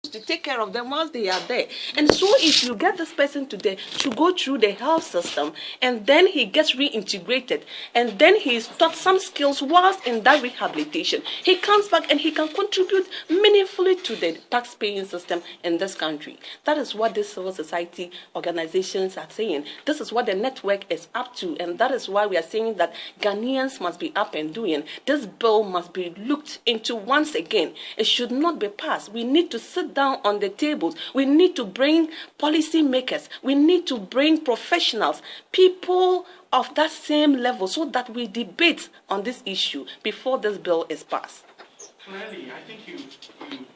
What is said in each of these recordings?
to take care of them whilst they are there. And so if you get this person to go through the health system, and then he gets reintegrated, and then he is taught some skills whilst in that rehabilitation, he comes back and he can contribute meaningfully to the tax-paying system in this country. That is what these civil society organizations are saying. This is what the network is up to, and that is why we are saying that Ghanaians must be up and doing. This bill must be looked into once again. It should not be passed. We need to sit down on the tables. We need to bring policy makers. We need to bring professionals, people of that same level, so that we debate on this issue before this bill is passed. Clearly, I think you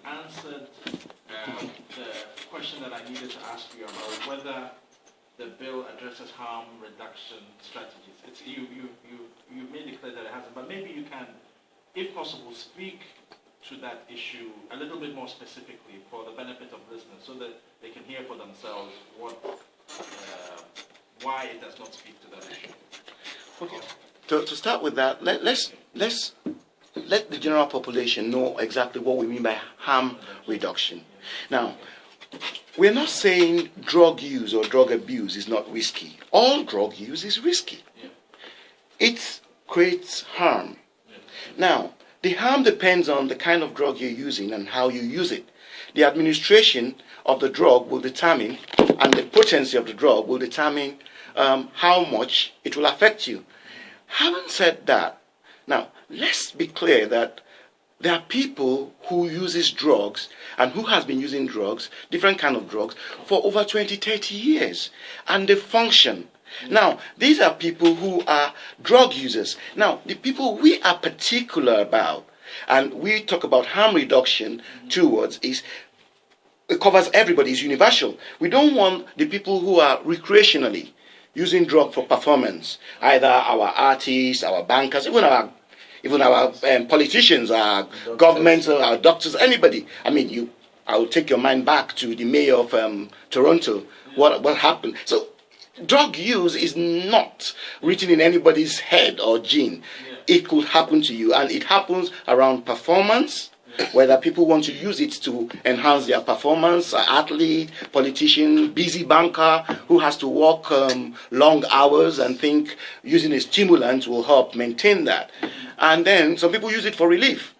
answered the question that I needed to ask you about whether the bill addresses harm reduction strategies. You made it clear that it hasn't, but maybe you can, if possible, speak to that issue a little bit more specifically for the benefit of listeners, so that they can hear for themselves why it does not speak to that issue. Okay. To start with that, let's let the general population know exactly what we mean by harm reduction. Now, we're not saying drug use or drug abuse is not risky. All drug use is risky. It creates harm. Now, the harm depends on the kind of drug you're using and how you use it. The administration of the drug will determine, and the potency of the drug will determine how much it will affect you. Having said that, now, let's be clear that there are people who uses drugs and who has been using drugs, different kind of drugs, for over 20, 30 years, and they function. Now, these are people who are drug users. Now, the people we are particular about, and we talk about harm reduction towards, is it covers everybody, it's universal. We don't want the people who are recreationally using drug for performance, either our artists, our bankers, even our politicians, our governments, our doctors, anybody. I mean, I will take your mind back to the mayor of Toronto. What happened? So, drug use is not written in anybody's head or gene. It could happen to you, and it happens around performance, whether people want to use it to enhance their performance, athlete, politician, busy banker who has to work long hours and think using a stimulant will help maintain that. And then some people use it for relief.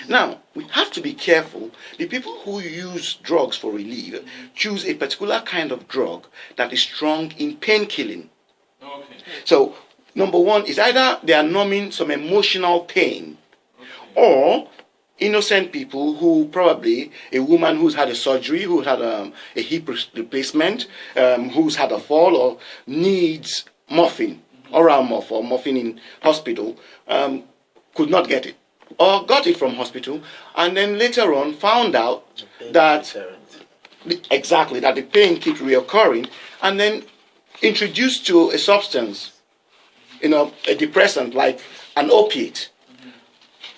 Now, we have to be careful. The people who use drugs for relief choose a particular kind of drug that is strong in pain killing. Okay. So, number one is either they are numbing some emotional pain, or innocent people who probably, a woman who's had a surgery, who had a hip replacement, who's had a fall or needs morphine, oral morph or morphine in hospital, could not get it, or got it from hospital, and then later on found out that that the pain keeps reoccurring, and then introduced to a substance, a depressant like an opiate,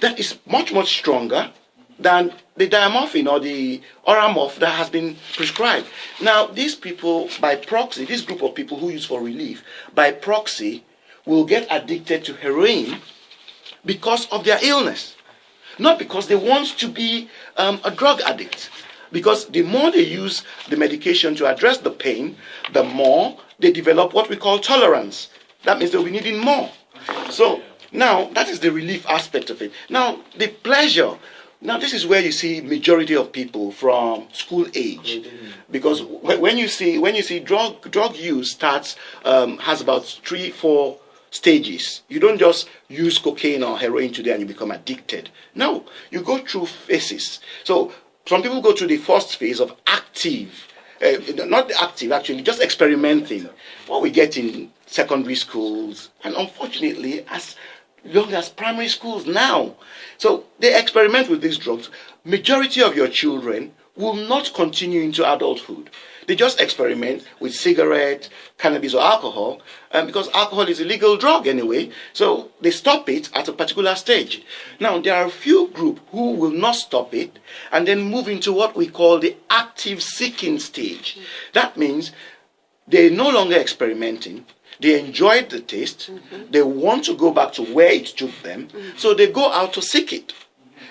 that is much, much stronger than the diamorphine or the oral morph that has been prescribed. Now, these people, by proxy, this group of people who use for relief, by proxy, will get addicted to heroin because of their illness, not because they want to be a drug addict. Because the more they use the medication to address the pain, the more they develop what we call tolerance. That means they'll be needing more. So now, that is the relief aspect of it. Now, the pleasure. Now, this is where you see majority of people from school age, because when you see drug use starts has about 3-4 stages. You don't just use cocaine or heroin today and you become addicted. No, you go through phases. So some people go through the first phase of active, not active actually, just experimenting. What we get in secondary schools, and unfortunately as young as primary schools now. So they experiment with these drugs. Majority of your children will not continue into adulthood. They just experiment with cigarette, cannabis, or alcohol, because alcohol is a legal drug anyway. So they stop it at a particular stage. Now, there are a few groups who will not stop it and then move into what we call the active seeking stage. That means they're no longer experimenting. They enjoyed the taste. They want to go back to where it took them. So they go out to seek it.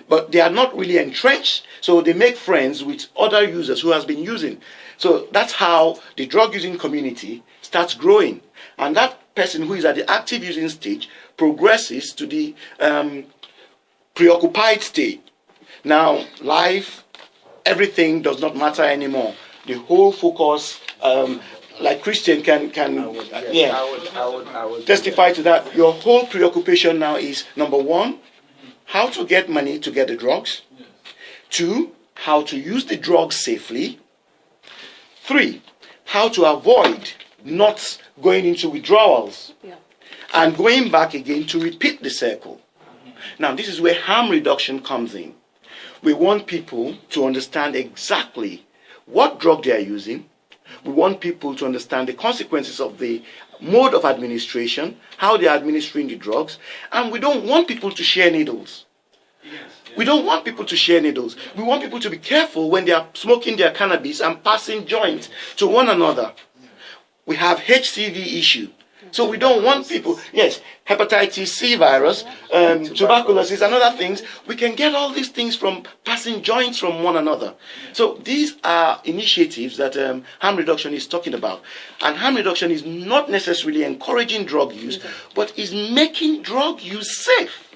but they are not really entrenched, so they make friends with other users who has been using. So that's how the drug using community starts growing, and that person who is at the active using stage progresses to the preoccupied state. Now life, everything does not matter anymore. The whole focus, like Christian can I would testify to that. Your whole preoccupation now is, number one, how to get money to get the drugs. 2, how to use the drugs safely. 3, how to avoid not going into withdrawals and going back again to repeat the circle. Now this is where harm reduction comes in. We want people to understand exactly what drug they are using. We want people to understand the consequences of the mode of administration, how they are administering the drugs, and we don't want people to share needles. We don't want people to share needles. We want people to be careful when they are smoking their cannabis and passing joints to one another. We have HCV issue. So we don't want people, yes, hepatitis C virus, tuberculosis and other things. We can get all these things from passing joints from one another. So these are initiatives that harm reduction is talking about. And harm reduction is not necessarily encouraging drug use, but is making drug use safe.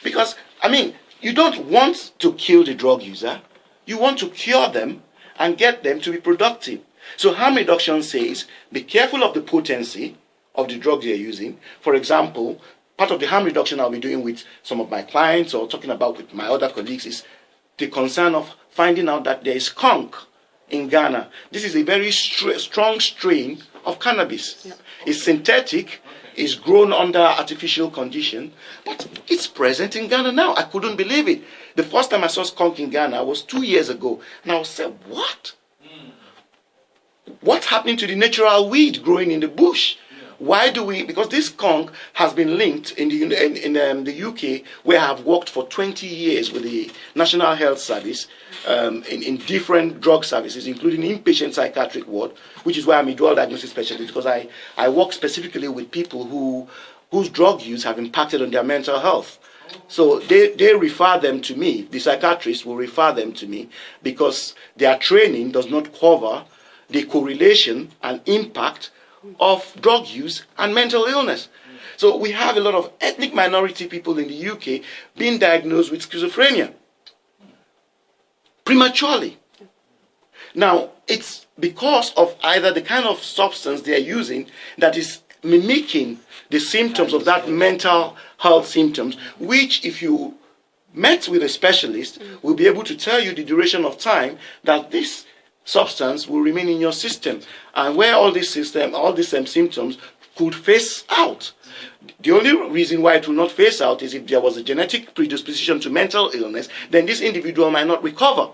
Because, I mean, you don't want to kill the drug user. You want to cure them and get them to be productive. So harm reduction says, be careful of the potency of the drugs you're using. For example, part of the harm reduction I'll be doing with some of my clients or talking about with my other colleagues is the concern of finding out that there is skunk in Ghana. This is a very strong strain of cannabis. It's synthetic, it's grown under artificial condition, but it's present in Ghana now. I couldn't believe it. The first time I saw skunk in Ghana was 2 years ago, and I was saying, what? What's happening to the natural weed growing in the bush? Why do we? Because this skunk has been linked in the UK, where I have worked for 20 years with the National Health Service in different drug services, including inpatient psychiatric ward, which is why I'm a dual diagnosis specialist, because I work specifically with people whose drug use have impacted on their mental health. So they refer them to me. The psychiatrists will refer them to me because their training does not cover the correlation and impact of drug use and mental illness. So we have a lot of ethnic minority people in the UK being diagnosed with schizophrenia prematurely. Now, it's because of either the kind of substance they are using that is mimicking the symptoms of that mental health symptoms, which if you met with a specialist, will be able to tell you the duration of time that this substance will remain in your system, and where all these symptoms could phase out. The only reason why it will not phase out is if there was a genetic predisposition to mental illness, then this individual might not recover.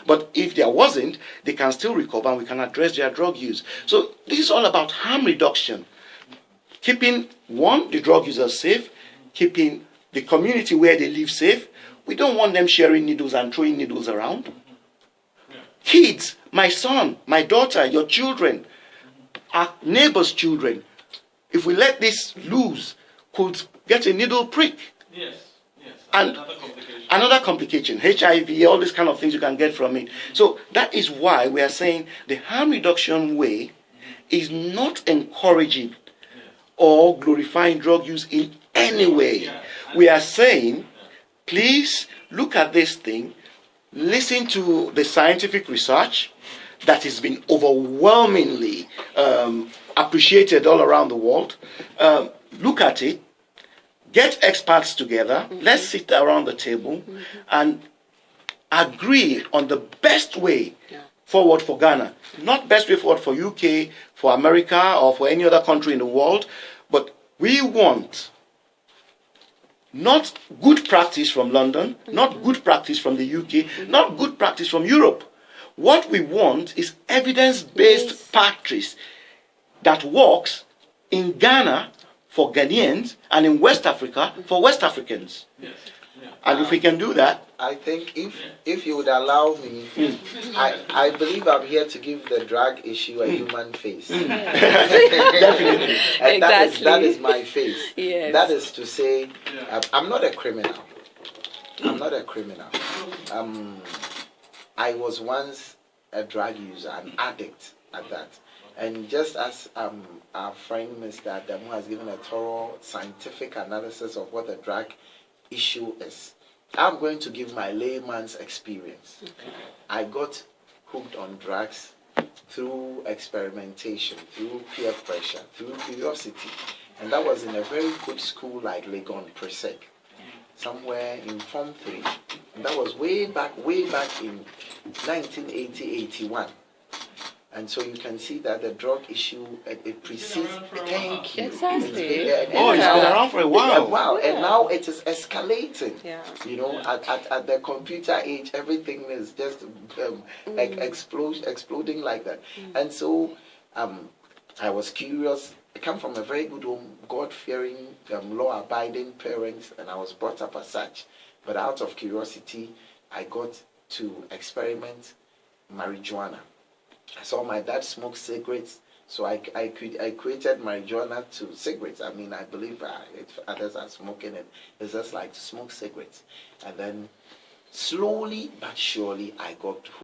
But if there wasn't, they can still recover and we can address their drug use. So this is all about harm reduction. Keeping, one, the drug users safe, keeping the community where they live safe. We don't want them sharing needles and throwing needles around. Kids, my son, my daughter, your children, our neighbors' children, if we let this loose, could get a needle prick. Yes. And another complication, HIV, all these kind of things you can get from it. So that is why we are saying the harm reduction way is not encouraging or glorifying drug use in any way. We are saying, please look at this thing, listen to the scientific research that has been overwhelmingly appreciated all around the world. Look at it, get experts together, let's sit around the table and agree on the best way forward for Ghana. Not best way forward for UK, for America, or for any other country in the world, but we want not good practice from London, not good practice from the UK, not good practice from Europe. What we want is evidence-based practice that works in Ghana for Ghanaians and in West Africa for West Africans. And if we can do that, I think if you would allow me, I believe I'm here to give the drug issue a human face. definitely. And Exactly. that is my face. Yes. That is to say, I'm not a criminal. I'm not a criminal. I was once a drug user, an addict at that. And just as our friend Mr. Adamu has given a thorough scientific analysis of what the drug issue is, I'm going to give my layman's experience. Okay. I got hooked on drugs through experimentation, through peer pressure, through curiosity. And that was in a very good school like Legon Presec, somewhere in Form 3. And that was way back in 1980-81. And so you can see that the drug issue, it precedes. Thank you. Exactly. It's been around for a while. Wow. And now it is escalating. Yeah. You know, at the computer age, everything is just exploding like that. And so I was curious. I come from a very good home, God-fearing, law-abiding parents, and I was brought up as such. But out of curiosity, I got to experiment marijuana. I saw my dad smoke cigarettes, so I created marijuana to cigarettes. I mean, I believe if others are smoking it, it's just like to smoke cigarettes. And then slowly but surely I got